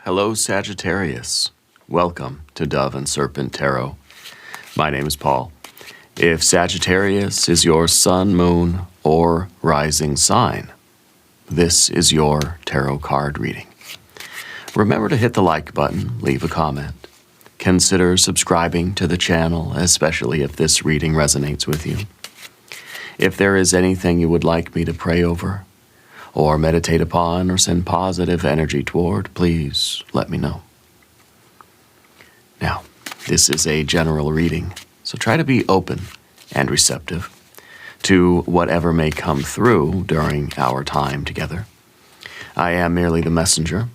Hello, Sagittarius. Welcome to Dove and Serpent Tarot. My name is Paul. If Sagittarius is your sun, moon, or rising sign, this is your tarot card reading. Remember to hit the like button, leave a comment. Consider subscribing to the channel, especially if this reading resonates with you. If there is anything you would like me to pray over, or meditate upon, or send positive energy toward, please let me know. Now, this is a general reading, so try to be open and receptive to whatever may come through during our time together. I am merely the messenger,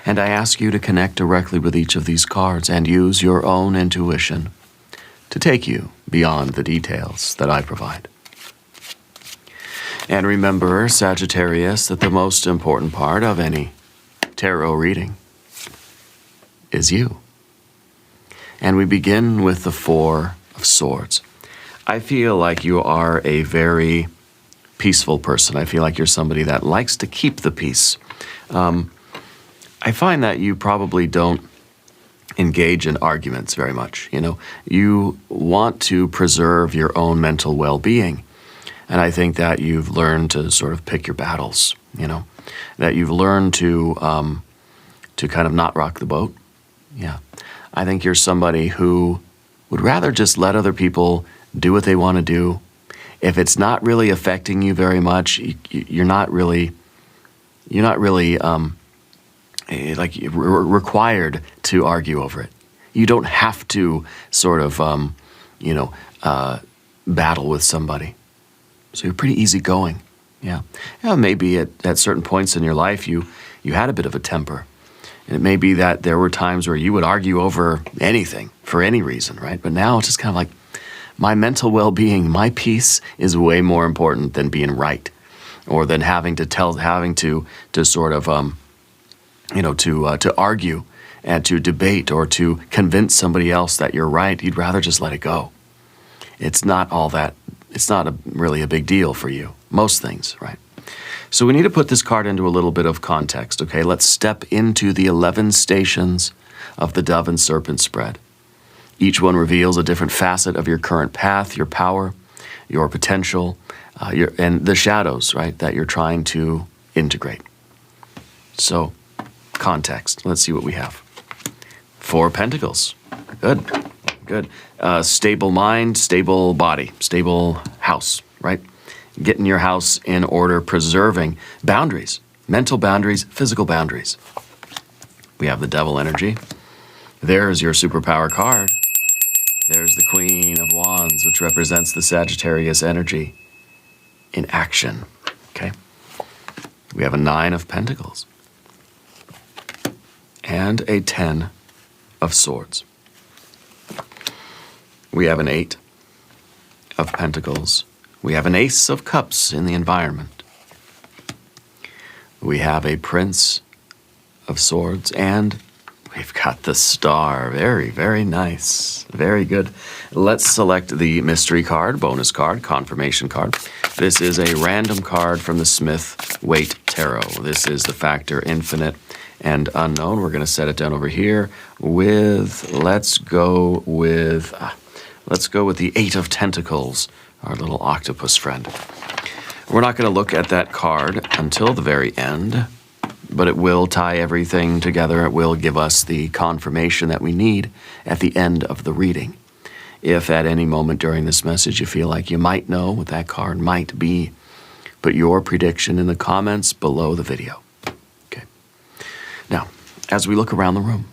and I ask you to connect directly with each of these cards and use your own intuition to take you beyond the details that I provide. And remember, Sagittarius, that the most important part of any tarot reading is you. And we begin with the Four of Swords. I feel like you are a very peaceful person. I feel like you're somebody that likes to keep the peace. I find that you probably don't engage in arguments very much. You want to preserve your own mental well-being. And I think that you've learned to sort of pick your battles, that you've learned to kind of not rock the boat. Yeah. I think you're somebody who would rather just let other people do what they want to do. If it's not really affecting you very much, you're not really required to argue over it. You don't have to sort of, battle with somebody. So you're pretty easygoing, yeah. Maybe at certain points in your life you had a bit of a temper. And it may be that there were times where you would argue over anything, for any reason, right? But now it's just kind of like, my mental well-being, my peace is way more important than being right, or than having to sort of, to argue and to debate or to convince somebody else that you're right. You'd rather just let it go. It's not really a big deal for you. Most things, right? So we need to put this card into a little bit of context, okay? Let's step into the 11 stations of the Dove and Serpent spread. Each one reveals a different facet of your current path, your power, your potential, and the shadows, right, that you're trying to integrate. So, context. Let's see what we have. Four of Pentacles. Good. Stable mind, stable body, stable house, right? Getting your house in order, preserving boundaries, mental boundaries, physical boundaries. We have the Devil energy. There's your superpower card. There's the Queen of Wands, which represents the Sagittarius energy in action, okay? We have a 9 of Pentacles and a 10 of Swords. We have an 8 of Pentacles. We have an Ace of Cups in the environment. We have a Prince of Swords, and we've got the Star. Very, very nice. Very good. Let's select the mystery card, bonus card, confirmation card. This is a random card from the Smith-Waite Tarot. This is the factor infinite and unknown. We're going to set it down over here with, let's go with the 8 of Tentacles, our little octopus friend. We're not going to look at that card until the very end, but it will tie everything together. It will give us the confirmation that we need at the end of the reading. If at any moment during this message you feel like you might know what that card might be, put your prediction in the comments below the video. Okay. Now, as we look around the room,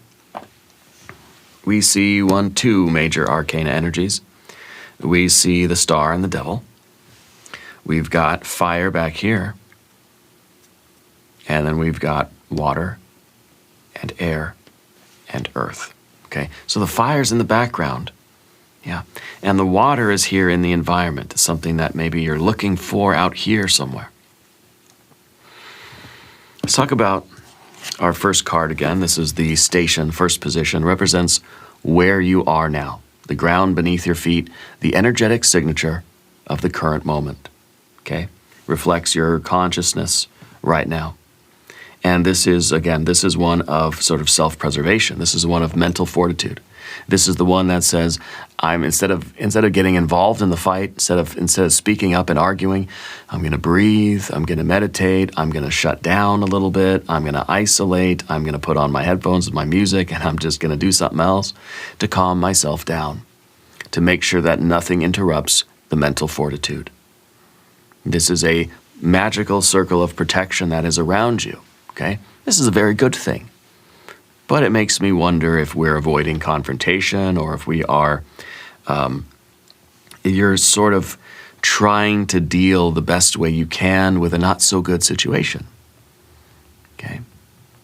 we see two major arcana energies. We see the Star and the Devil. We've got fire back here. And then we've got water and air and earth. Okay, so the fire's in the background. Yeah, and the water is here in the environment. It's something that maybe you're looking for out here somewhere. Let's talk about our first card again. This is the station, first position, represents where you are now. The ground beneath your feet, the energetic signature of the current moment, okay? Reflects your consciousness right now. And this is, again, this is one of sort of self-preservation. This is one of mental fortitude. This is the one that says, I'm instead of getting involved in the fight, instead of speaking up and arguing, I'm going to breathe, I'm going to meditate, I'm going to shut down a little bit, I'm going to isolate, I'm going to put on my headphones with my music, and I'm just going to do something else to calm myself down, to make sure that nothing interrupts the mental fortitude. This is a magical circle of protection that is around you, okay? This is a very good thing. But it makes me wonder if we're avoiding confrontation, or if we are, you're sort of trying to deal the best way you can with a not so good situation. Okay?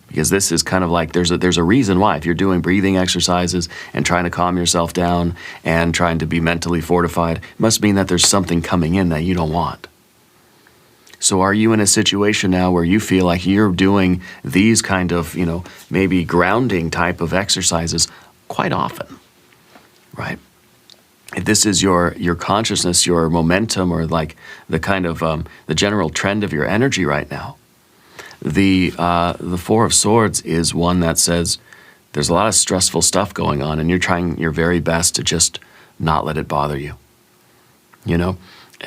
Because this is kind of like, there's a reason why. If you're doing breathing exercises and trying to calm yourself down and trying to be mentally fortified, it must mean that there's something coming in that you don't want. So are you in a situation now where you feel like you're doing these kind of, maybe grounding type of exercises quite often, right? If this is your consciousness, your momentum, or like the kind of the general trend of your energy right now, the Four of Swords is one that says there's a lot of stressful stuff going on, and you're trying your very best to just not let it bother you.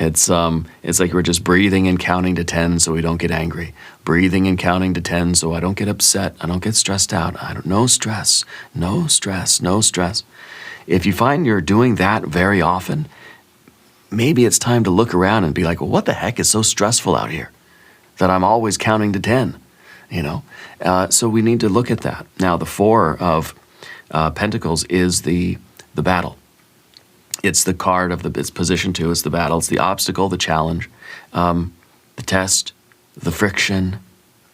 It's like we're just breathing and counting to 10 so we don't get angry. Breathing and counting to 10 so I don't get upset, I don't get stressed out. No stress, no stress, no stress. If you find you're doing that very often, maybe it's time to look around and be like, well, what the heck is so stressful out here that I'm always counting to 10? So we need to look at that. Now, the Four of Pentacles is the battle. It's the card of it's position 2. It's the battle. It's the obstacle, the challenge, the test, the friction,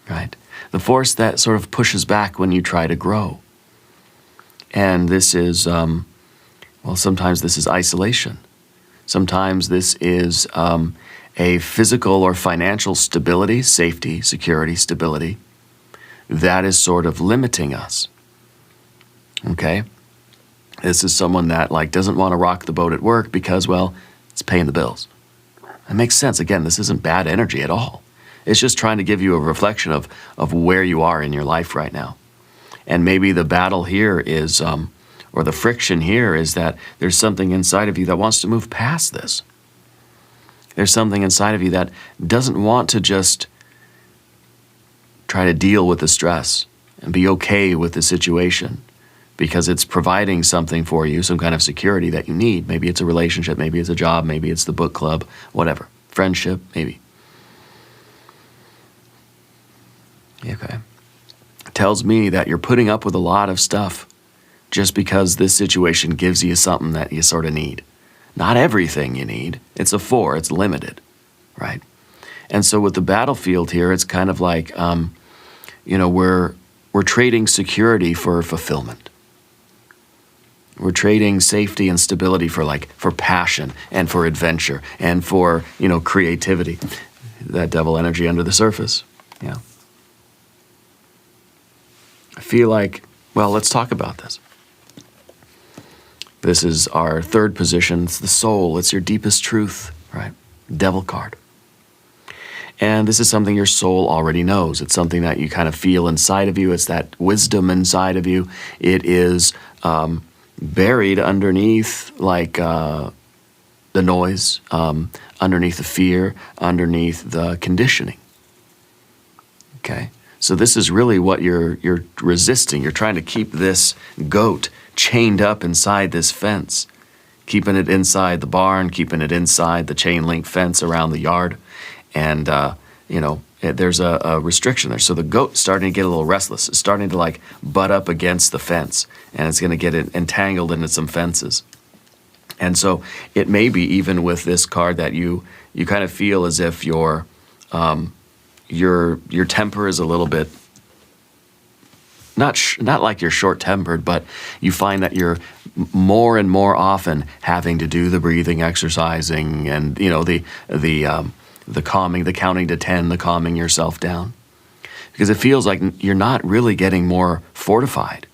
right? The force that sort of pushes back when you try to grow. And this is, sometimes this is isolation. Sometimes this is a physical or financial stability, safety, security, stability that is sort of limiting us, okay? This is someone that doesn't want to rock the boat at work because, it's paying the bills. It makes sense. Again, this isn't bad energy at all. It's just trying to give you a reflection of where you are in your life right now. And maybe the battle here is, or the friction here is that there's something inside of you that wants to move past this. There's something inside of you that doesn't want to just try to deal with the stress and be okay with the situation, because it's providing something for you, some kind of security that you need. Maybe it's a relationship, maybe it's a job, maybe it's the book club, whatever. Friendship, maybe. Okay. It tells me that you're putting up with a lot of stuff just because this situation gives you something that you sort of need. Not everything you need. It's a 4, it's limited, right? And so with the battlefield here, it's kind of like, we're trading security for fulfillment. We're trading safety and stability for passion and for adventure and for, creativity. That devil energy under the surface. Yeah. I feel like, let's talk about this. This is our third position. It's the soul. It's your deepest truth, right? Devil card. And this is something your soul already knows. It's something that you kind of feel inside of you. It's that wisdom inside of you. It is buried underneath the noise, underneath the fear, underneath the conditioning. Okay? So this is really what you're resisting. You're trying to keep this goat chained up inside this fence, keeping it inside the barn, keeping it inside the chain link fence around the yard. And, there's a restriction there. So the goat's starting to get a little restless. It's starting to butt up against the fence, and it's going to get entangled into some fences. And so it may be even with this card that you kind of feel as if your temper is a little bit, not like you're short-tempered, but you find that you're more and more often having to do the breathing exercising and, the calming, the counting to 10, the calming yourself down. Because it feels like you're not really getting more fortified.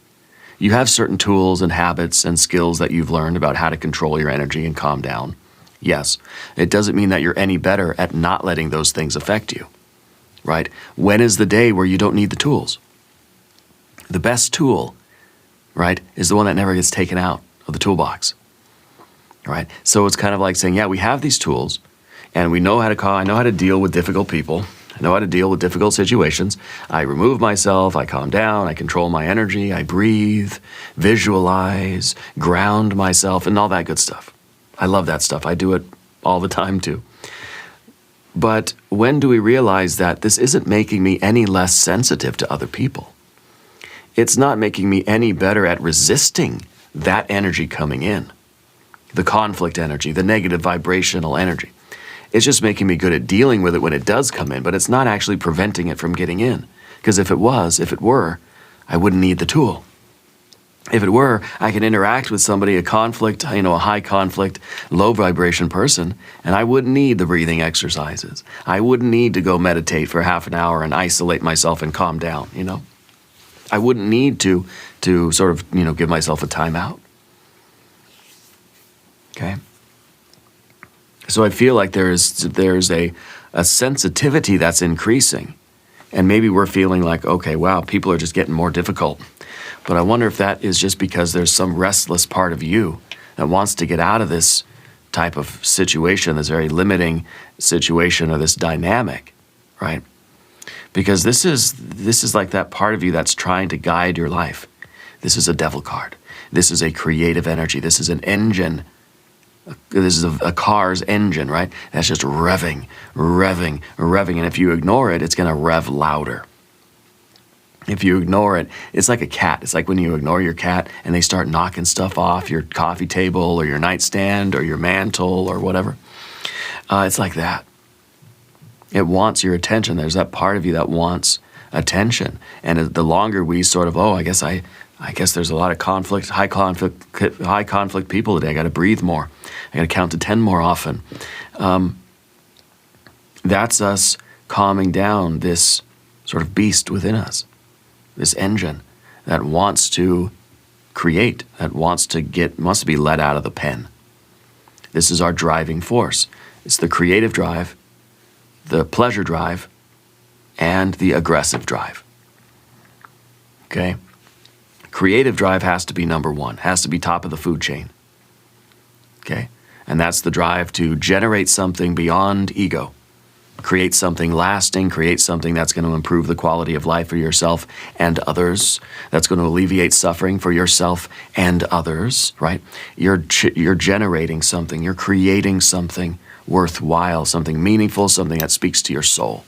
You have certain tools and habits and skills that you've learned about how to control your energy and calm down. Yes, it doesn't mean that you're any better at not letting those things affect you. right? When is the day where you don't need the tools? The best tool, right, is the one that never gets taken out of the toolbox, right? So it's kind of like saying, yeah, we have these tools, and we know how to call, I know how to deal with difficult people. I know how to deal with difficult situations. I remove myself, I calm down, I control my energy, I breathe, visualize, ground myself, and all that good stuff. I love that stuff. I do it all the time too. But when do we realize that this isn't making me any less sensitive to other people? It's not making me any better at resisting that energy coming in, the conflict energy, the negative vibrational energy. It's just making me good at dealing with it when it does come in, but it's not actually preventing it from getting in. Because if it were, I wouldn't need the tool. If it were, I can interact with somebody, a conflict, a high conflict, low vibration person, and I wouldn't need the breathing exercises. I wouldn't need to go meditate for half an hour and isolate myself and calm down, I wouldn't need to sort of, give myself a timeout. Okay? So I feel like there's a sensitivity that's increasing. And maybe we're feeling like, okay, wow, people are just getting more difficult. But I wonder if that is just because there's some restless part of you that wants to get out of this type of situation, this very limiting situation or this dynamic, right? Because this is like that part of you that's trying to guide your life. This is a devil card. This is a creative energy. This is an engine. This is a car's engine, right? That's just revving, revving, revving. And if you ignore it, it's going to rev louder. If you ignore it, it's like a cat. It's like when you ignore your cat and they start knocking stuff off your coffee table or your nightstand or your mantle or whatever. It's like that. It wants your attention. There's that part of you that wants attention. And the longer we sort of, I guess there's a lot of conflict, high conflict people today. I got to breathe more. I got to count to 10 more often. That's us calming down this sort of beast within us, this engine that wants to create, that wants to be let out of the pen. This is our driving force. It's the creative drive, the pleasure drive, and the aggressive drive. Okay? Creative drive has to be number one, has to be top of the food chain. Okay? And that's the drive to generate something beyond ego. Create something lasting, create something that's going to improve the quality of life for yourself and others, that's going to alleviate suffering for yourself and others, right? You're generating something, you're creating something worthwhile, something meaningful, something that speaks to your soul.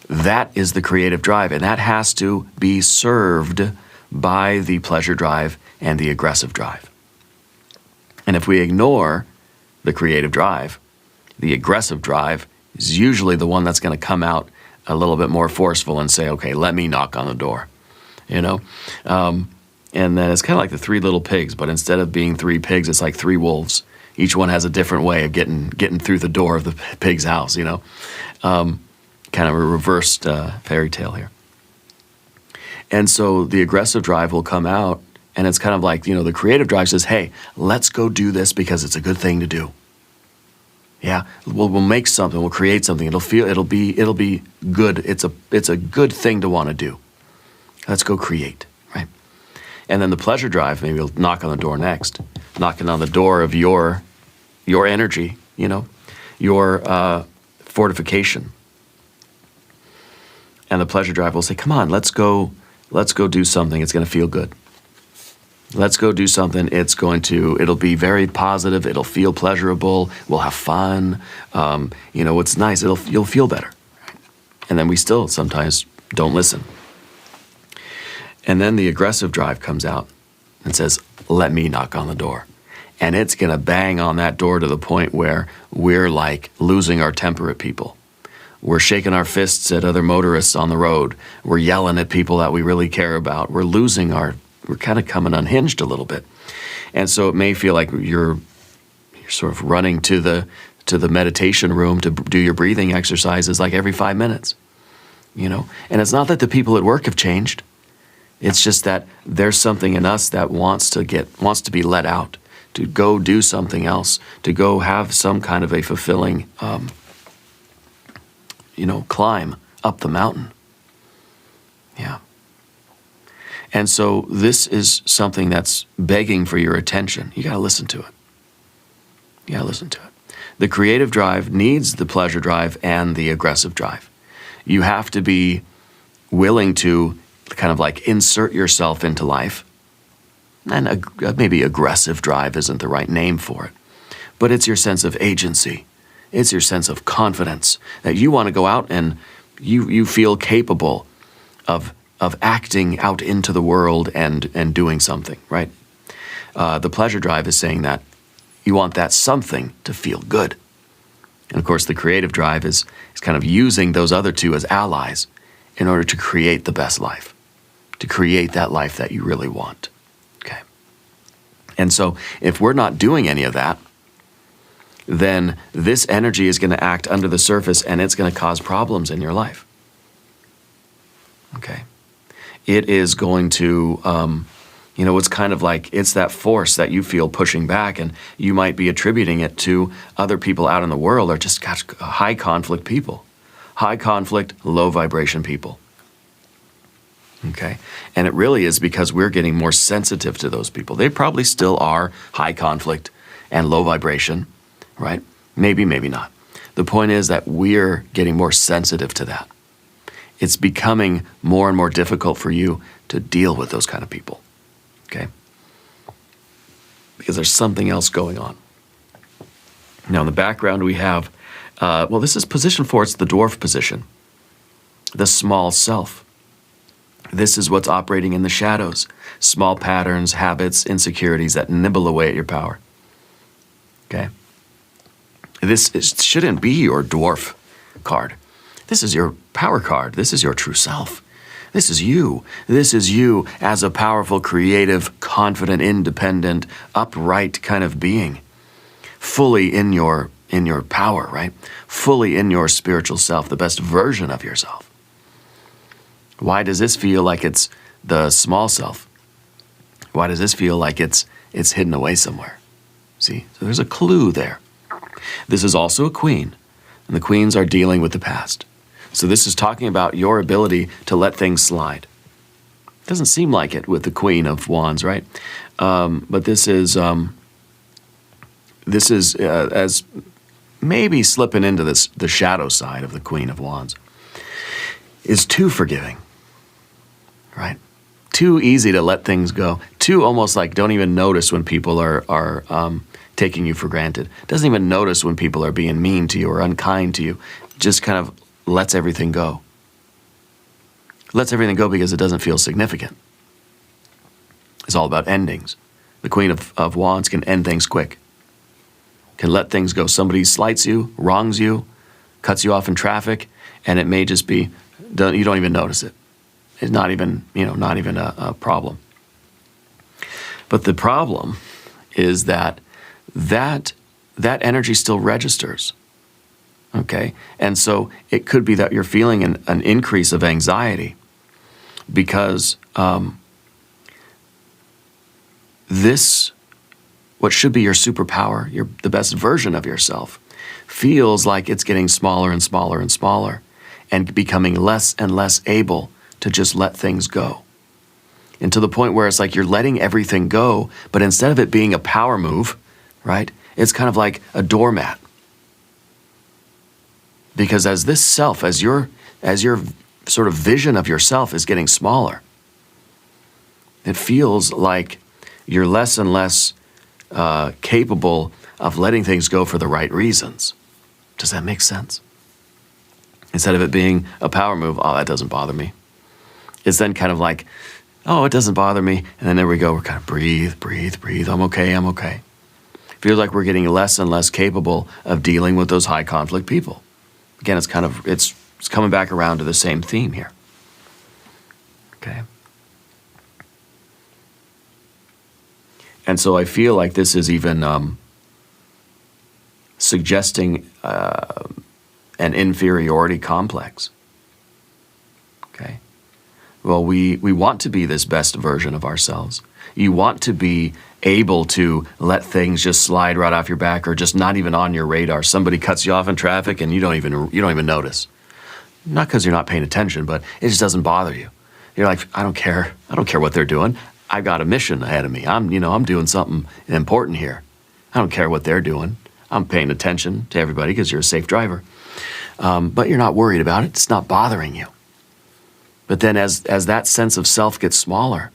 That is the creative drive, and that has to be served by the pleasure drive and the aggressive drive. And if we ignore the creative drive, the aggressive drive is usually the one that's going to come out a little bit more forceful and say, okay, let me knock on the door, And then it's kind of like the three little pigs, but instead of being three pigs, it's like three wolves. Each one has a different way of getting through the door of the pig's house, kind of a reversed fairy tale here. And so the aggressive drive will come out, and it's kind of like, the creative drive says, hey, let's go do this because it's a good thing to do. Yeah, we'll make something, we'll create something. It'll be good. It's a good thing to want to do. Let's go create, right? And then the pleasure drive, maybe we'll knock on the door next, knocking on the door of your energy, your fortification. And the pleasure drive will say, come on, let's go do something. It's going to feel good. Let's go do something. It'll be very positive. It'll feel pleasurable. We'll have fun. It's nice. You'll feel better. And then we still sometimes don't listen. And then the aggressive drive comes out and says, let me knock on the door. And it's going to bang on that door to the point where we're like losing our temper at people. We're shaking our fists at other motorists on the road. We're yelling at people that we really care about. We're kind of coming unhinged a little bit. And so it may feel like you're sort of running to the meditation room to do your breathing exercises like every 5 minutes, And it's not that the people at work have changed. It's just that there's something in us that wants to be let out, to go do something else, to go have some kind of a fulfilling climb up the mountain. Yeah. And so this is something that's begging for your attention. You got to listen to it. You got to listen to it. The creative drive needs the pleasure drive and the aggressive drive. You have to be willing to kind of like insert yourself into life. And maybe aggressive drive isn't the right name for it, but it's your sense of agency. It's your sense of confidence that you want to go out and you feel capable of acting out into the world and doing something, right? The pleasure drive is saying that you want that something to feel good. And of course, the creative drive is kind of using those other two as allies in order to create the best life, to create that life that you really want. Okay. And so if we're not doing any of that, then this energy is going to act under the surface and it's going to cause problems in your life. Okay. It is going to, it's kind of like it's that force that you feel pushing back, and you might be attributing it to other people out in the world are just high conflict people. High conflict, low vibration people. Okay? And it really is because we're getting more sensitive to those people. They probably still are high conflict and low vibration, right? Maybe, maybe not. The point is that we're getting more sensitive to that. It's becoming more and more difficult for you to deal with those kind of people, okay? Because there's something else going on. Now, in the background, we have, this is position 4. It's the dwarf position, the small self. This is what's operating in the shadows, small patterns, habits, insecurities that nibble away at your power, okay? Shouldn't be your dwarf card. This is your power card. This is your true self. This is you. This is you as a powerful, creative, confident, independent, upright kind of being, fully in your power, right? Fully in your spiritual self, the best version of yourself. Why does this feel like it's the small self? Why does this feel like it's hidden away somewhere? See, so there's a clue there. This is also a queen, and the queens are dealing with the past. So this is talking about your ability to let things slide. Doesn't seem like it with the Queen of Wands, right? But this is as maybe slipping into the shadow side of the Queen of Wands, is too forgiving, right? Too easy to let things go. Too almost like don't even notice when people are taking you for granted. Doesn't even notice when people are being mean to you or unkind to you. Just kind of lets everything go. Lets everything go because it doesn't feel significant. It's all about endings. The Queen of Wands can end things quick. Can let things go. Somebody slights you, wrongs you, cuts you off in traffic, and it may just be, you don't even notice it. It's not even a problem. But the problem is that energy still registers. Okay, and so it could be that you're feeling an increase of anxiety because what should be your superpower, the best version of yourself, feels like it's getting smaller and smaller and smaller and becoming less and less able to just let things go. And to the point where it's like you're letting everything go, but instead of it being a power move, right, it's kind of like a doormat. Because as this self, as your sort of vision of yourself is getting smaller, it feels like you're less and less capable of letting things go for the right reasons. Does that make sense? Instead of it being a power move, oh, that doesn't bother me. It's then kind of like, oh, it doesn't bother me. And then there we go. We're kind of breathe. I'm okay. Feels like we're getting less and less capable of dealing with those high conflict people. Again, it's coming back around to the same theme here. Okay. And so I feel like this is even suggesting an inferiority complex. Okay. Well, we want to be this best version of ourselves. You want to be able to let things just slide right off your back or just not even on your radar. Somebody cuts you off in traffic and you don't even notice. Not because you're not paying attention, but it just doesn't bother you. You're like, I don't care. I don't care what they're doing. I've got a mission ahead of me. I'm doing something important here. I don't care what they're doing. I'm paying attention to everybody because you're a safe driver. But you're not worried about it. It's not bothering you. But then as that sense of self gets smaller,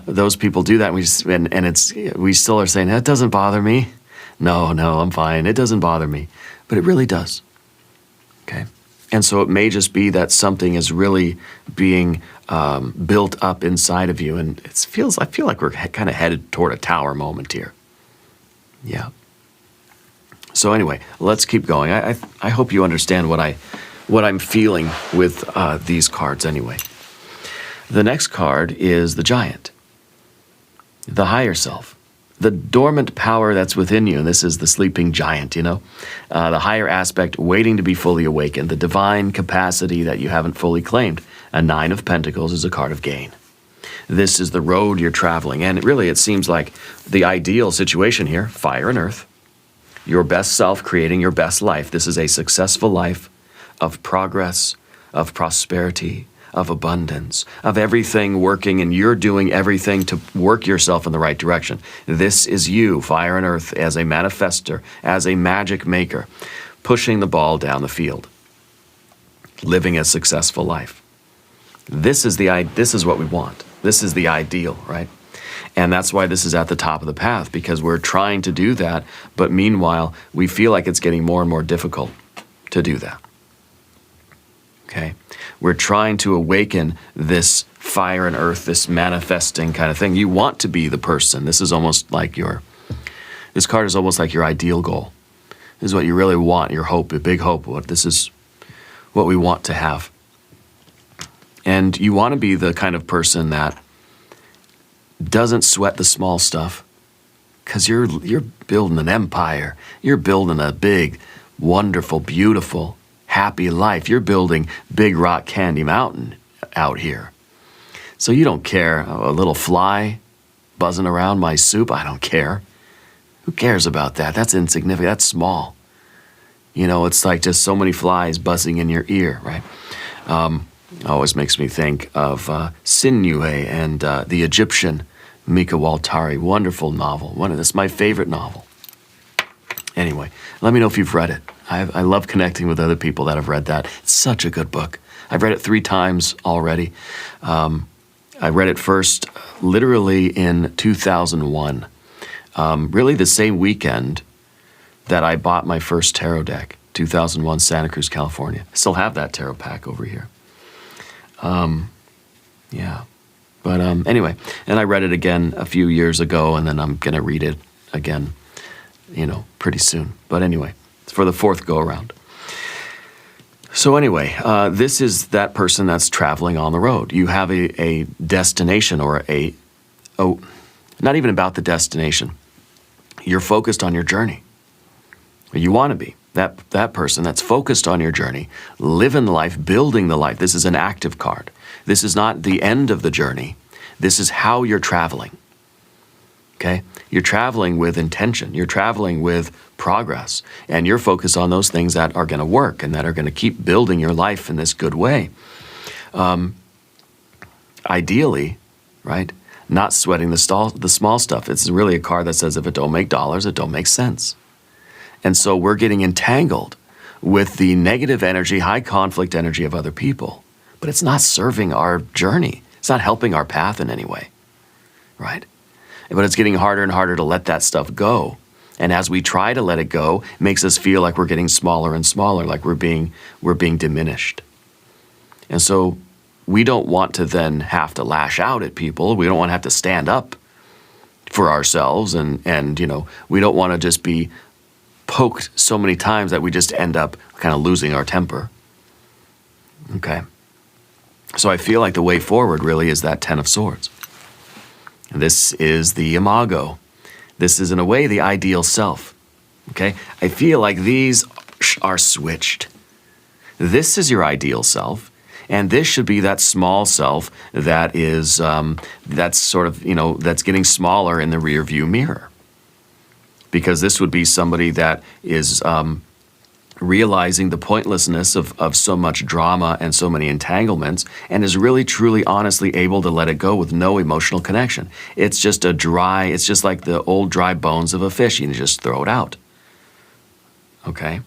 those people do that, and we still are saying, that doesn't bother me. No, I'm fine. It doesn't bother me. But it really does. Okay? And so it may just be that something is really being built up inside of you, and I feel like we're kind of headed toward a tower moment here. Yeah. So anyway, let's keep going. I hope you understand what I'm feeling with these cards anyway. The next card is the Giant, the higher self, the dormant power that's within you. And this is the sleeping giant, the higher aspect waiting to be fully awakened, the divine capacity that you haven't fully claimed. A 9 of Pentacles is a card of gain. This is the road you're traveling. And really, it seems like the ideal situation here, fire and earth, your best self creating your best life. This is a successful life of progress, of prosperity, of abundance, of everything working, and you're doing everything to work yourself in the right direction. This is you, fire and earth, as a manifester, as a magic maker, pushing the ball down the field, living a successful life. This is what we want. This is the ideal, right? And that's why this is at the top of the path, because we're trying to do that, but meanwhile, we feel like it's getting more and more difficult to do that. Okay? We're trying to awaken this fire and earth, this manifesting kind of thing. You want to be the person. This is almost like this card is almost like your ideal goal. This is what you really want, your hope, a big hope. This is what we want to have. And you want to be the kind of person that doesn't sweat the small stuff, because you're building an empire. You're building a big, wonderful, beautiful, happy life. You're building Big Rock Candy Mountain out here. So you don't care. A little fly buzzing around my soup, I don't care. Who cares about that? That's insignificant. That's small. It's like just so many flies buzzing in your ear, right? Always makes me think of Sinuhe and the Egyptian Mika Waltari. Wonderful novel. That's my favorite novel. Anyway, let me know if you've read it. I love connecting with other people that have read that. It's such a good book. I've read it 3 times already. I read it first literally in 2001. Really the same weekend that I bought my first tarot deck, 2001, Santa Cruz, California. I still have that tarot pack over here. Yeah. But anyway, and I read it again a few years ago, and then I'm going to read it again, pretty soon. But anyway, it's for the 4th go-around. So anyway, this is that person that's traveling on the road. You have a destination or not even about the destination. You're focused on your journey. You want to be that person that's focused on your journey, living the life, building the life. This is an active card. This is not the end of the journey. This is how you're traveling. Okay? You're traveling with intention. You're traveling with progress. And you're focused on those things that are going to work and that are going to keep building your life in this good way. Ideally, right? Not sweating the small stuff. It's really a card that says if it don't make dollars, it don't make sense. And so we're getting entangled with the negative energy, high conflict energy of other people. But it's not serving our journey. It's not helping our path in any way, right? But it's getting harder and harder to let that stuff go. And as we try to let it go, it makes us feel like we're getting smaller and smaller, like we're being diminished. And so we don't want to then have to lash out at people. We don't want to have to stand up for ourselves. And we don't want to just be poked so many times that we just end up kind of losing our temper. Okay. So I feel like the way forward really is that 10 of Swords. This is the imago. This is, in a way, the ideal self. Okay? I feel like these are switched. This is your ideal self, and this should be that small self that is, that's sort of, that's getting smaller in the rear view mirror. Because this would be somebody that is realizing the pointlessness of so much drama and so many entanglements, and is really, truly, honestly able to let it go with no emotional connection. It's just it's just like the old dry bones of a fish. You just throw it out. Okay?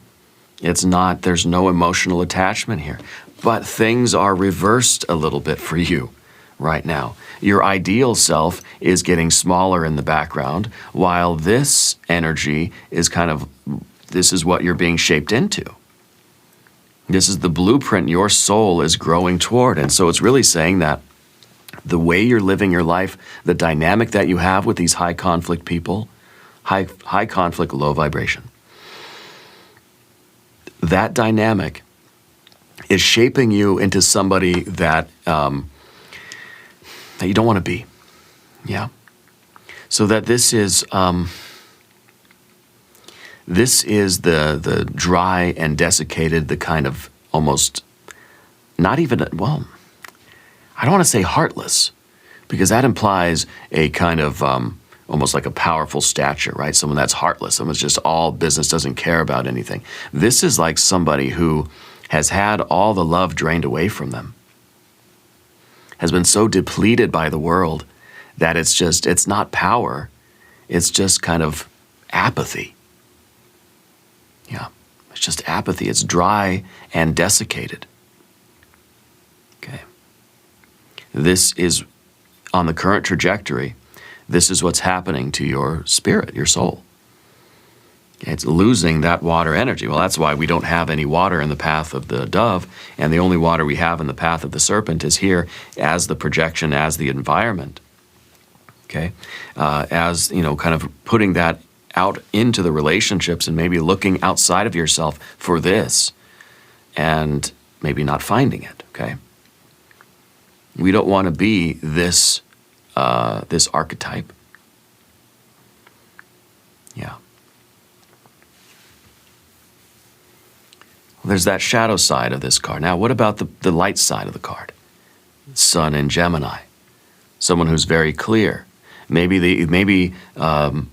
There's no emotional attachment here. But things are reversed a little bit for you right now. Your ideal self is getting smaller in the background, while this energy is this is what you're being shaped into. This is the blueprint your soul is growing toward. And so it's really saying that the way you're living your life, the dynamic that you have with these high conflict people, high conflict, low vibration, that dynamic is shaping you into somebody that you don't want to be. Yeah. So that this is the dry and desiccated, the kind of almost not even, well, I don't want to say heartless, because that implies a kind of almost like a powerful stature, right? Someone that's heartless, someone's just all business, doesn't care about anything. This is like somebody who has had all the love drained away from them, has been so depleted by the world that it's not power, it's just kind of apathy. Yeah, it's just apathy. It's dry and desiccated. Okay. This is, on the current trajectory, this is what's happening to your spirit, your soul. It's losing that water energy. Well, that's why we don't have any water in the path of the dove, and the only water we have in the path of the serpent is here as the projection, as the environment. Okay? As, kind of putting that out into the relationships and maybe looking outside of yourself for this and maybe not finding it, okay? We don't want to be this archetype. Yeah. Well, there's that shadow side of this card. Now, what about the light side of the card? Sun in Gemini. Someone who's very clear. Maybe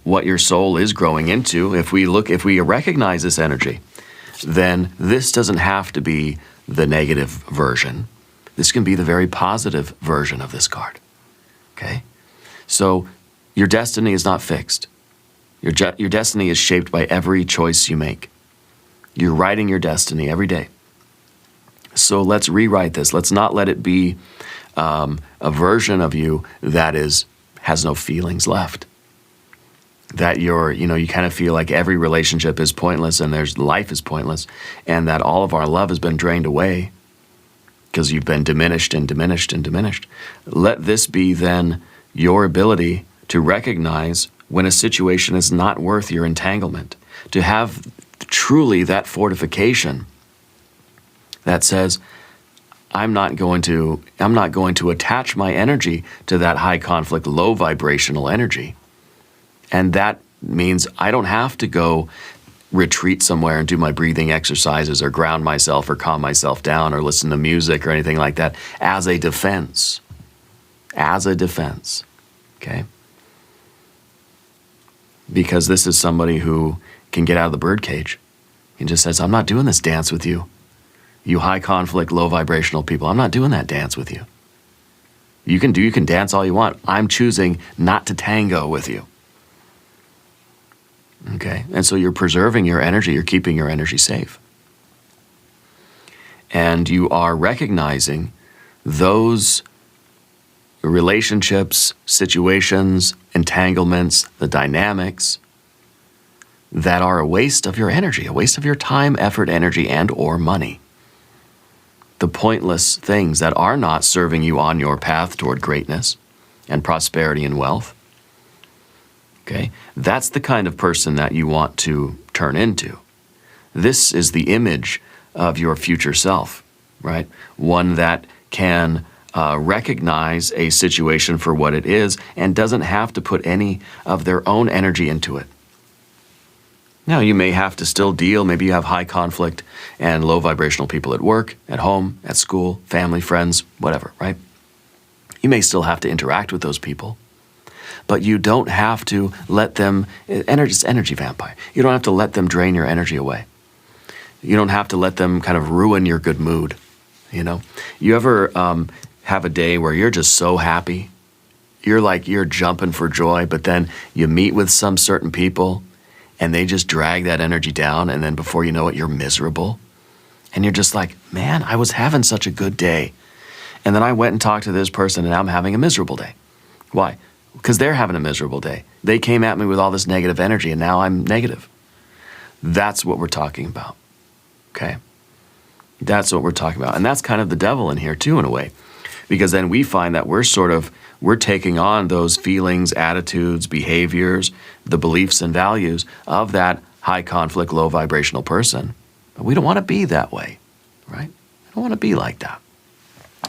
what your soul is growing into, if we recognize this energy, then this doesn't have to be the negative version. This can be the very positive version of this card. Okay? So your destiny is not fixed. Your destiny is shaped by every choice you make. You're writing your destiny every day. So let's rewrite this. Let's not let it be a version of you that has no feelings left. That you kind of feel like every relationship is pointless and life is pointless, and that all of our love has been drained away because you've been diminished and diminished and diminished. Let this be then your ability to recognize when a situation is not worth your entanglement, to have truly that fortification that says, I'm not going to attach my energy to that high conflict, low vibrational energy. And that means I don't have to go retreat somewhere and do my breathing exercises or ground myself or calm myself down or listen to music or anything like that as a defense. As a defense. Okay? Because this is somebody who can get out of the birdcage and just says, I'm not doing this dance with you. You high conflict, low vibrational people, I'm not doing that dance with you. You can dance all you want. I'm choosing not to tango with you. Okay? And so you're preserving your energy, you're keeping your energy safe. And you are recognizing those relationships, situations, entanglements, the dynamics that are a waste of your energy, a waste of your time, effort, energy, and or money. The pointless things that are not serving you on your path toward greatness and prosperity and wealth. Okay? That's the kind of person that you want to turn into. This is the image of your future self, right? One that can recognize a situation for what it is and doesn't have to put any of their own energy into it. Now, you may have to still deal, maybe you have high conflict and low vibrational people at work, at home, at school, family, friends, whatever, right? You may still have to interact with those people, but you don't have to let them, energy vampire, you don't have to let them drain your energy away. You don't have to let them kind of ruin your good mood, you know? You ever have a day where you're just so happy? You're jumping for joy, but then you meet with some certain people and they just drag that energy down, and then before you know it, you're miserable. And you're just like, man, I was having such a good day. And then I went and talked to this person and I'm having a miserable day. Why? Because they're having a miserable day. They came at me with all this negative energy and now I'm negative. That's what we're talking about, okay? That's what we're talking about. And that's kind of the devil in here too, in a way. Because then we find that we're taking on those feelings, attitudes, behaviors, the beliefs and values of that high conflict, low vibrational person. But we don't want to be that way, right? We don't want to be like that.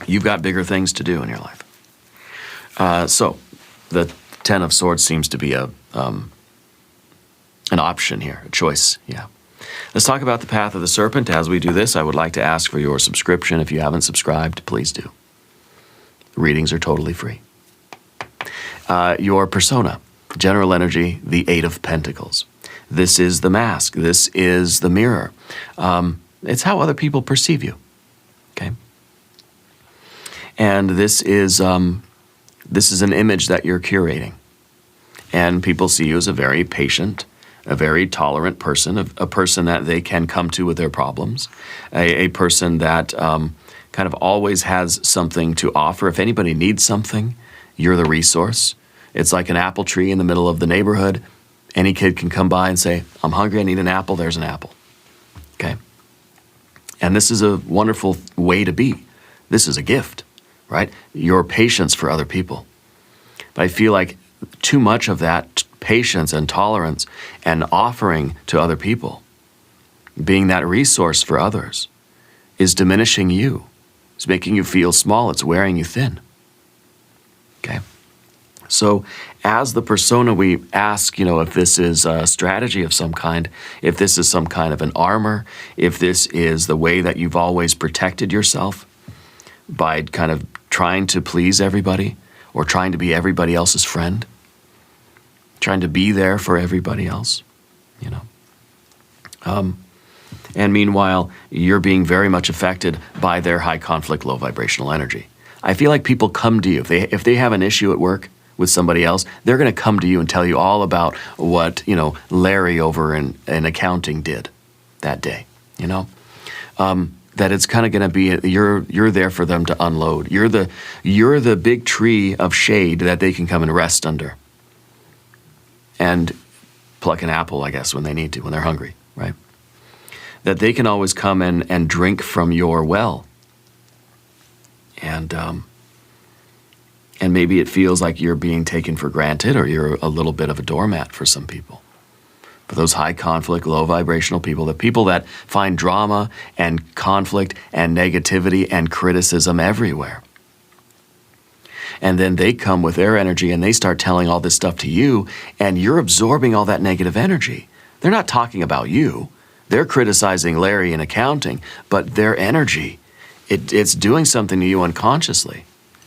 You've got bigger things to do in your life. So the Ten of Swords seems to be an option here, a choice, yeah. Let's talk about the path of the serpent. As we do this, I would like to ask for your subscription. If you haven't subscribed, please do. Readings are totally free. Your persona, general energy, the Eight of Pentacles. This is the mask. This is the mirror. It's how other people perceive you, okay? And this is an image that you're curating. And people see you as a very patient, a very tolerant person, a person that they can come to with their problems, a person that kind of always has something to offer. If anybody needs something, you're the resource. It's like an apple tree in the middle of the neighborhood. Any kid can come by and say, I'm hungry, I need an apple, there's an apple, okay? And this is a wonderful way to be. This is a gift, right? Your patience for other people. But I feel like too much of that patience and tolerance and offering to other people, being that resource for others, is diminishing you. It's making you feel small. It's wearing you thin. Okay? So as the persona, we ask, if this is a strategy of some kind, if this is some kind of an armor, if this is the way that you've always protected yourself by kind of trying to please everybody or trying to be everybody else's friend, trying to be there for everybody else, And meanwhile, you're being very much affected by their high conflict, low vibrational energy. I feel like people come to you. If they have an issue at work with somebody else, they're going to come to you and tell you all about what, Larry over in accounting did that day, that it's kind of going to be, you're there for them to unload. You're the big tree of shade that they can come and rest under and pluck an apple, I guess, when they need to, when they're hungry, right? That they can always come and drink from your well. And maybe it feels like you're being taken for granted, or you're a little bit of a doormat for some people. For those high conflict, low vibrational people, the people that find drama and conflict and negativity and criticism everywhere. And then they come with their energy and they start telling all this stuff to you, and you're absorbing all that negative energy. They're not talking about you. They're criticizing Larry in accounting, but their energy, it's doing something to you unconsciously.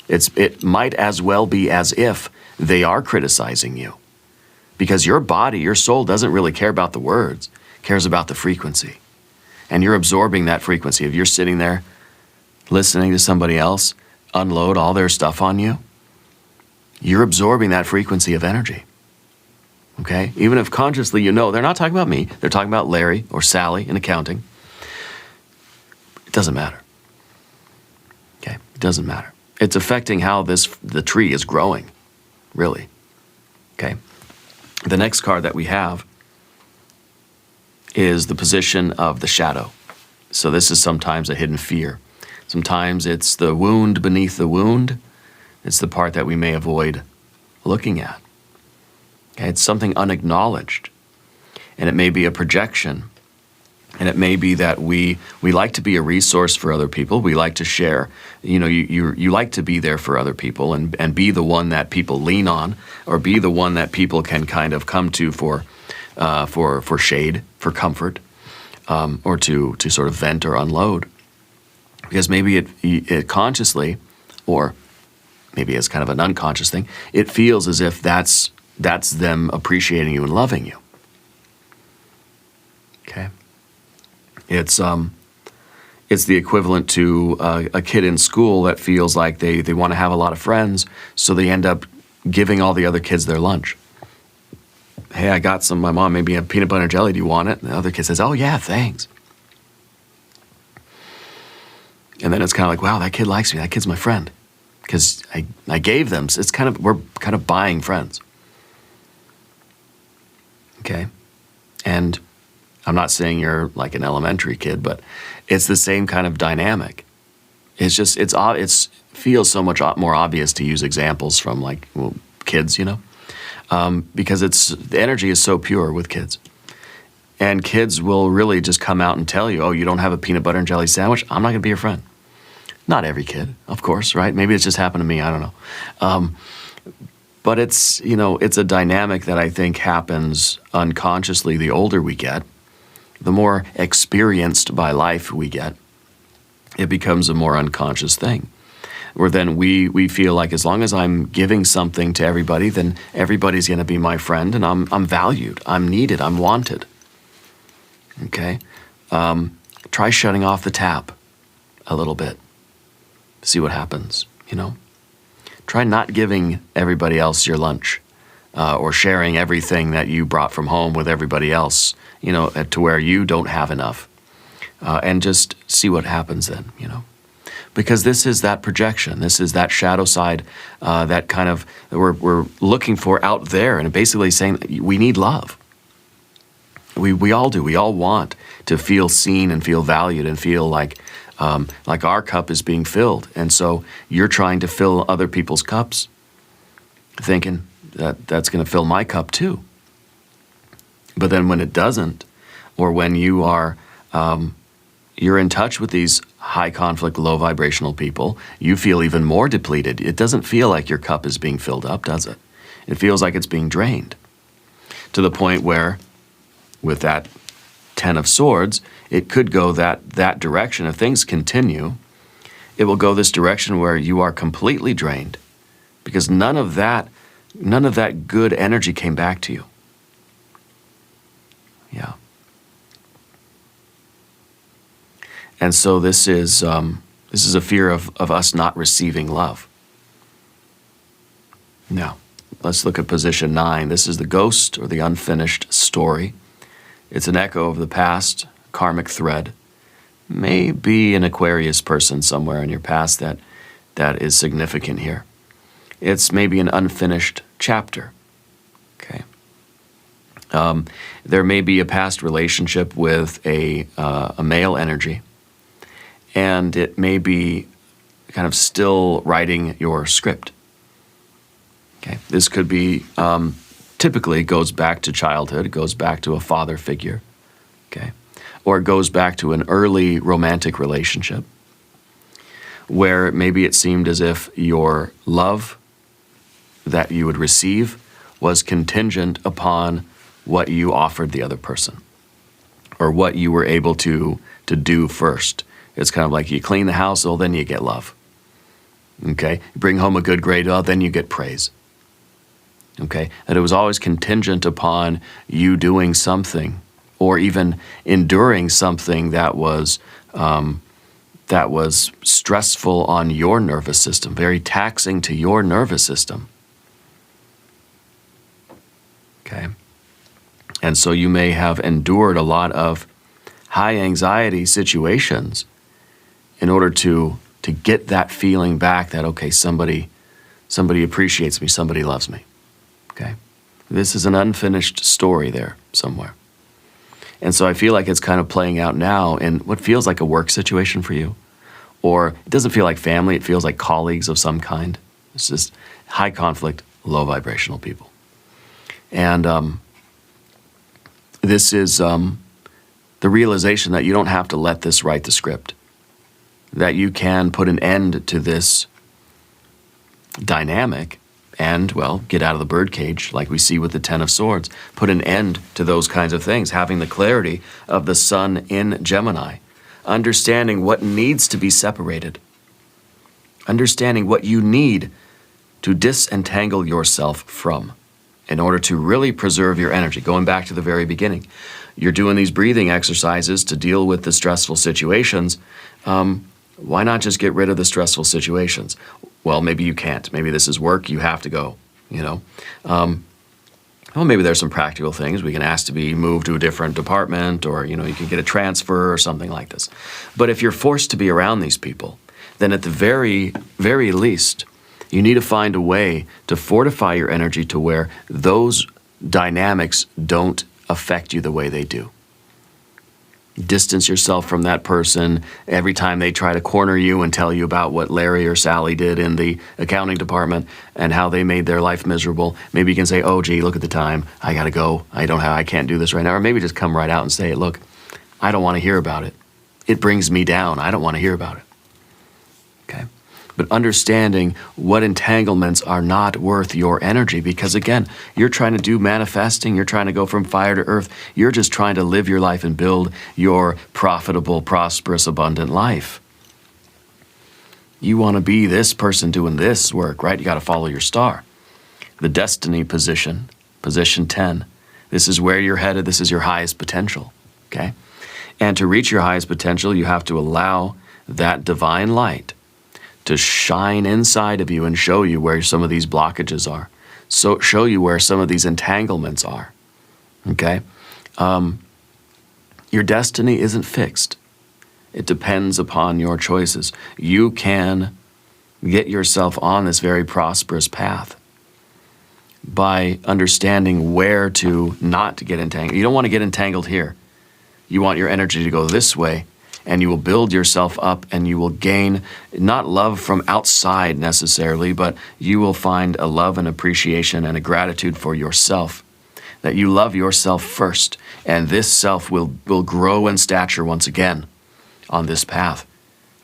It might as well be as if they are criticizing you. Because your body, your soul doesn't really care about the words, cares about the frequency. And you're absorbing that frequency. If you're sitting there listening to somebody else unload all their stuff on you, you're absorbing that frequency of energy. Okay? Even if consciously they're not talking about me, they're talking about Larry or Sally in accounting. It doesn't matter. Okay? It doesn't matter. It's affecting how the tree is growing, really. Okay? The next card that we have is the position of the shadow. So this is sometimes a hidden fear. Sometimes it's the wound beneath the wound. It's the part that we may avoid looking at. Okay, it's something unacknowledged. And it may be a projection. And it may be that we like to be a resource for other people. We like to share. You like to be there for other people and be the one that people lean on, or be the one that people can kind of come to for shade, for comfort, or to sort of vent or unload. Because maybe it consciously, or maybe it's kind of an unconscious thing, it feels as if that's them appreciating you and loving you. Okay? It's the equivalent to a kid in school that feels like they want to have a lot of friends, so they end up giving all the other kids their lunch. Hey, I got some, my mom made me a peanut butter and jelly, do you want it? And the other kid says, oh yeah, thanks. And then it's kind of like, wow, that kid likes me, that kid's my friend. Because I gave them, so we're kind of buying friends. Okay? And I'm not saying you're like an elementary kid, but it's the same kind of dynamic. It's just, it feels so much more obvious to use examples from like kids, you know? Because the energy is so pure with kids. And kids will really just come out and tell you, oh, you don't have a peanut butter and jelly sandwich? I'm not gonna be your friend. Not every kid, of course, right? Maybe it's just happened to me, I don't know. But it's, you know, it's a dynamic that I think happens unconsciously the older we get. The more experienced by life we get, it becomes a more unconscious thing. Where then we feel like as long as I'm giving something to everybody, then everybody's gonna be my friend and I'm valued, I'm needed, I'm wanted. Okay? Try shutting off the tap a little bit. See what happens, you know? Try not giving everybody else your lunch or sharing everything that you brought from home with everybody else, you know, to where you don't have enough. And just see what happens then, you know? Because this is that projection. This is that shadow side that kind of we're looking for out there, and basically saying we need love. We all do. We all want to feel seen and feel valued and feel like our cup is being filled. And so you're trying to fill other people's cups, thinking that that's going to fill my cup too. But then when it doesn't, or when you are, you're in touch with these high conflict, low vibrational people, you feel even more depleted. It doesn't feel like your cup is being filled up, does it? It feels like it's being drained, to the point where with that 10 of Swords, it could go that direction. If things continue, it will go this direction where you are completely drained, because none of that good energy came back to you. Yeah. And so this is a fear of us not receiving love. Now, let's look at position 9. This is the ghost, or the unfinished story. It's an echo of the past, karmic thread. Maybe an Aquarius person somewhere in your past that is significant here. It's maybe an unfinished chapter. Okay. There may be a past relationship with a male energy, and it may be kind of still writing your script. Okay. This could be typically goes back to childhood, it goes back to a father figure, okay? Or it goes back to an early romantic relationship where maybe it seemed as if your love that you would receive was contingent upon what you offered the other person, or what you were able to do first. It's kind of like you clean the house, oh, then you get love. Okay? You bring home a good grade, oh, then you get praise. Okay, that it was always contingent upon you doing something, or even enduring something that was stressful on your nervous system, very taxing to your nervous system. Okay, and so you may have endured a lot of high anxiety situations in order to get that feeling back that, okay, somebody appreciates me, somebody loves me. Okay, this is an unfinished story there somewhere. And so I feel like it's kind of playing out now in what feels like a work situation for you. Or it doesn't feel like family, it feels like colleagues of some kind. It's just high conflict, low vibrational people. And this is the realization that you don't have to let this write the script. That you can put an end to this dynamic and, well, get out of the birdcage, like we see with the 10 of Swords. Put an end to those kinds of things, having the clarity of the sun in Gemini, understanding what needs to be separated, understanding what you need to disentangle yourself from. in order to really preserve your energy. Going back to the very beginning, you're doing these breathing exercises to deal with the stressful situations. Why not just get rid of the stressful situations? Well, maybe you can't. Maybe this is work. You have to go, you know. Well, maybe there's some practical things. We can ask to be moved to a different department, or, you know, you can get a transfer or something like this. But if you're forced to be around these people, then at the very, very least, you need to find a way to fortify your energy to where those dynamics don't affect you the way they do. Distance yourself from that person every time they try to corner you and tell you about what Larry or Sally did in the accounting department and how they made their life miserable. Maybe you can say, oh, gee, look at the time. I got to go. I can't do this right now. Or maybe just come right out and say, look, I don't want to hear about it. It brings me down. I don't want to hear about it. Okay? But understanding what entanglements are not worth your energy, because again, you're trying to do manifesting, you're trying to go from fire to earth, you're just trying to live your life and build your profitable, prosperous, abundant life. You want to be this person doing this work, right? You got to follow your star. The destiny position, position 10, this is where you're headed, this is your highest potential, okay? And to reach your highest potential, you have to allow that divine light to shine inside of you and show you where some of these blockages are. So show you where some of these entanglements are, okay? Your destiny isn't fixed. It depends upon your choices. You can get yourself on this very prosperous path by understanding where to not get entangled. You don't want to get entangled here. You want your energy to go this way, and you will build yourself up, and you will gain not love from outside necessarily, but you will find a love and appreciation and a gratitude for yourself, that you love yourself first, and this self will grow in stature once again on this path.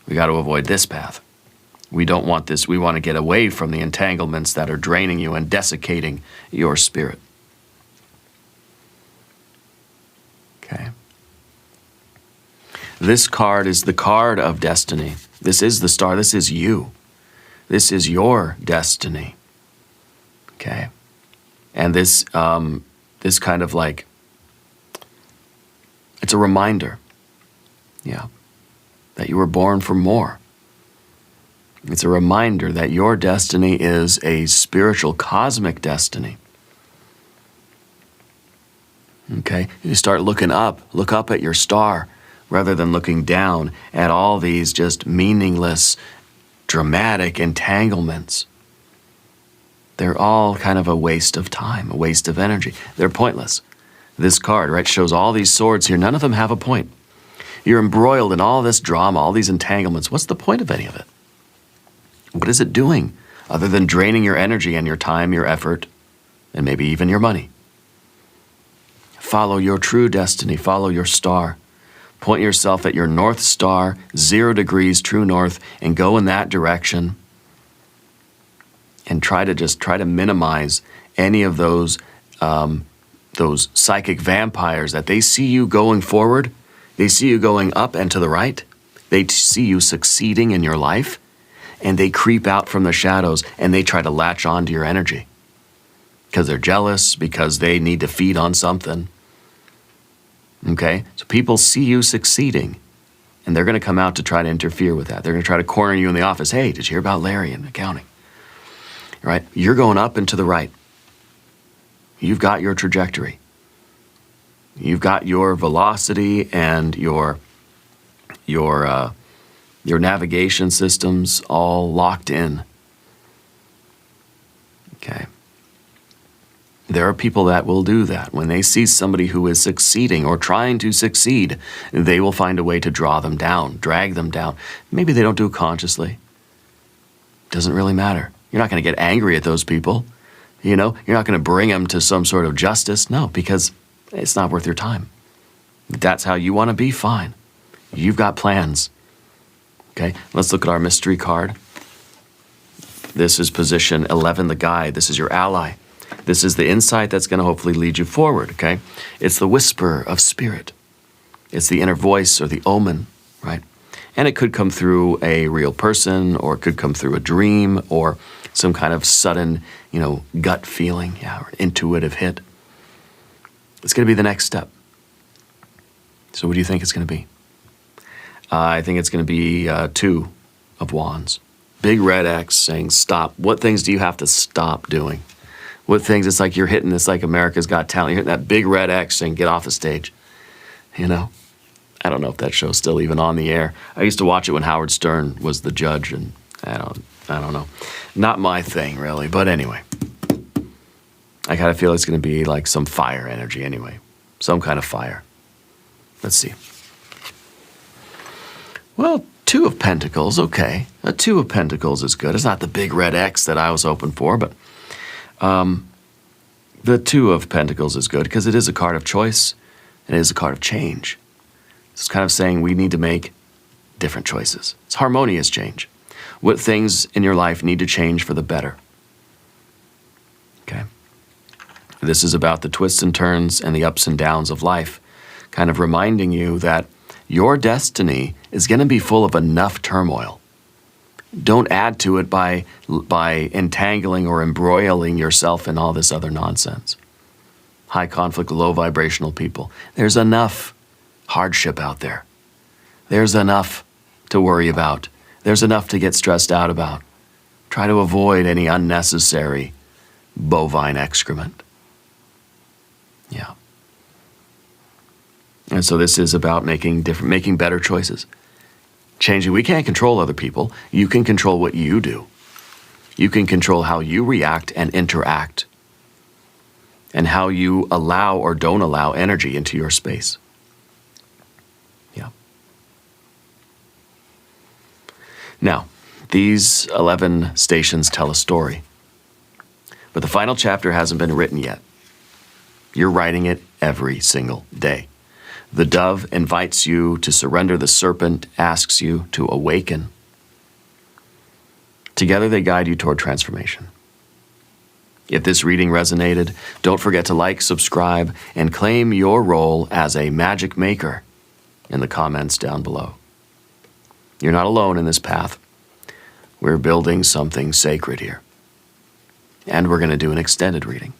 We got to avoid this path. We don't want this. We want to get away from the entanglements that are draining you and desiccating your spirit. Okay. This card is the card of destiny. This is the star. This is you. This is your destiny. Okay. And this kind of like, it's a reminder, yeah, that you were born for more. It's a reminder that your destiny is a spiritual, cosmic destiny. Okay? You start looking up. Look up at your star, rather than looking down at all these just meaningless, dramatic entanglements. They're all kind of a waste of time, a waste of energy. They're pointless. This card, right, shows all these swords here. None of them have a point. You're embroiled in all this drama, all these entanglements. What's the point of any of it? What is it doing other than draining your energy and your time, your effort, and maybe even your money? Follow your true destiny. Follow your star. Point yourself at your North Star, 0 degrees, true north, and go in that direction. And try to minimize any of those psychic vampires that they see you going forward. They see you going up and to the right. They see you succeeding in your life. And they creep out from the shadows and they try to latch on to your energy. Because they're jealous, because they need to feed on something. Okay? So people see you succeeding, and they're going to come out to try to interfere with that. They're going to try to corner you in the office. Hey, did you hear about Larry in accounting? Right? You're going up and to the right. You've got your trajectory. You've got your velocity and your navigation systems all locked in. Okay. There are people that will do that. When they see somebody who is succeeding or trying to succeed, they will find a way to draw them down, drag them down. Maybe they don't do it consciously. Doesn't really matter. You're not going to get angry at those people. You know, you're not going to bring them to some sort of justice. No, because it's not worth your time. If that's how you want to be, fine. You've got plans. Okay, let's look at our mystery card. This is position 11, the guide. This is your ally. This is the insight that's going to hopefully lead you forward, okay? It's the whisper of spirit. It's the inner voice or the omen, right? And it could come through a real person, or it could come through a dream, or some kind of sudden, gut feeling, or intuitive hit. It's going to be the next step. So what do you think it's going to be? I think it's going to be 2 of Wands. Big red X saying stop. What things do you have to stop doing? What things, it's like you're hitting this like America's Got Talent. You're hitting that big red X saying get off the stage. I don't know if that show's still even on the air. I used to watch it when Howard Stern was the judge, and I don't know. Not my thing, really. But anyway, I kind of feel it's going to be like some fire energy anyway. Some kind of fire. Let's see. Well, 2 of Pentacles, okay. A 2 of Pentacles is good. It's not the big red X that I was hoping for, but the 2 of Pentacles is good because it is a card of choice and it is a card of change. It's kind of saying we need to make different choices. It's harmonious change. What things in your life need to change for the better? Okay. This is about the twists and turns and the ups and downs of life, kind of reminding you that your destiny is going to be full of enough turmoil. Don't add to it by entangling or embroiling yourself in all this other nonsense. High conflict, low vibrational people. There's enough hardship out there. There's enough to worry about. There's enough to get stressed out about. Try to avoid any unnecessary bovine excrement. Yeah. And so this is about making better choices. Changing. We can't control other people. You can control what you do. You can control how you react and interact, and how you allow or don't allow energy into your space. Yeah. Now, these 11 stations tell a story, but the final chapter hasn't been written yet. You're writing it every single day. The dove invites you to surrender. The serpent asks you to awaken. Together they guide you toward transformation. If this reading resonated, don't forget to like, subscribe, and claim your role as a magic maker in the comments down below. You're not alone in this path. We're building something sacred here. And we're going to do an extended reading.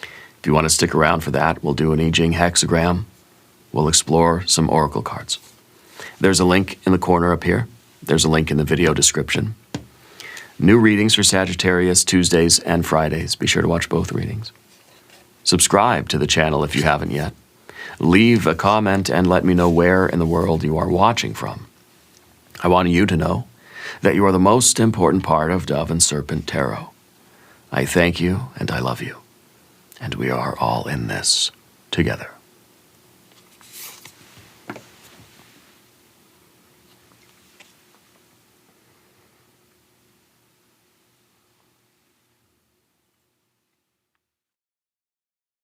If you want to stick around for that, we'll do an I Ching hexagram. We'll explore some oracle cards. There's a link in the corner up here. There's a link in the video description. New readings for Sagittarius Tuesdays and Fridays. Be sure to watch both readings. Subscribe to the channel if you haven't yet. Leave a comment and let me know where in the world you are watching from. I want you to know that you are the most important part of Dove and Serpent Tarot. I thank you and I love you. And we are all in this together.